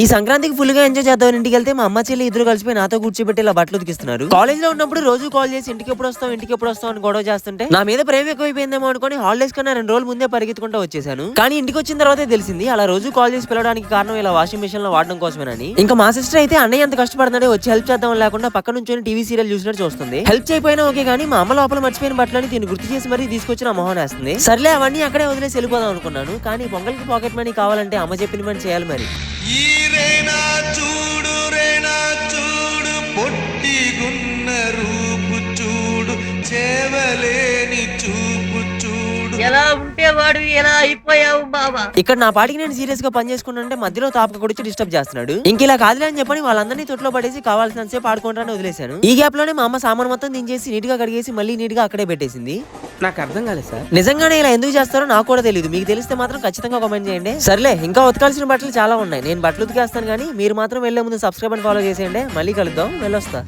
ఈ సంక్రాంతికి ఫుల్ గా ఎంజాయ్ చేద్దాం ఇంటికి వెళ్తే మా అమ్మ చెల్లి ఇద్దరు కలిసిపోయి నాతో కూర్చోబెట్టి ఇలా బట్టలు ఉతికిస్తున్నారు. కాలేజ్ లో ఉన్నప్పుడు రోజు కాల్ చేసి ఇంటికి ఎప్పుడు వస్తావు అని గొడవ చేస్తుంటే నా మీద ప్రేమ ఎక్కువైపోయిందేమో అనుకుని హాలిడేస్ కన్నా 2 రోజులు ముందే పరిగెత్తుకుంటూ వచ్చేసాను. కానీ ఇంటికి వచ్చిన తర్వాతే తెలిసింది అలా రోజు కాల్ చేసి పిలవడానికి కారణం ఇలా వాషింగ్ మిషన్ లో వాడడం కోసమేనని. ఇంకా మా సిస్టర్ అయితే అన్నయ్య ఎంత కష్టపడుతున్నాడే వచ్చి హెల్ప్ చేద్దాం లేకుండా పక్క నుంచి టీవీ సీరియల్ చూసినట్టు చూస్తుంది. హెల్ప్ చేయకపోయినా ఓకే కానీ మా అమ్మ లోపల మర్చిపోయిన బట్టలని దీన్ని గుర్తు చేసి మరీ తీసుకొచ్చి నా మొహం వేస్తుంది. సర్లే అవన్నీ అక్కడే వదిలేసి వెళ్ళిపోదాం అనుకున్నాను. కానీ పొంగల్కి పాకెట్ మనీ కావాలంటే అమ్మ చెప్పిన పని చేయాలి మరి. చూడు పొట్టిగున్న రూపు చూడు చేవలేని చూపు చూడు ఎలా ఉంటే వాడు ఎలా అయిపోయావు బాబా. ఇక్కడ నా పాటికి నేను సీరియస్ గా పని చేసుకుంటుంటే మధ్యలో తాపక కొడిచి డిస్టర్బ్ చేస్తున్నాడు. ఇంక ఇలా కాదులే అని చెప్పని వాళ్ళందరినీ తొట్లో పడేసి కావాల్సినంత సేపు ఆడుకుంటారని వదిలేశాను. ఈ గ్యాప్ లోనే మా అమ్మ సామాన్ మొత్తం దించేసి నీట్ గా కడిగేసి మళ్ళీ నీట్ గా అక్కడే పెట్టేసింది. నాకు అర్థం కాలేదు సార్. నిజంగానే ఇలా ఎందుకు చేస్తారో నాకు కూడా తెలియదు. మీకు తెలిస్తే మాత్రం ఖచ్చితంగా కామెంట్ చేయండి. సర్లే ఇంకా ఉతకాల్సిన బట్టలు చాలా ఉన్నాయి. నేను బట్టలు ఉతికేస్తాను కానీ మీరు మాత్రం వెళ్లే ముందు సబ్స్క్రైబ్ అండ్ ఫాలో చేసేయండి. మళ్ళీ కలుద్దాం. వెళ్ళొస్తా.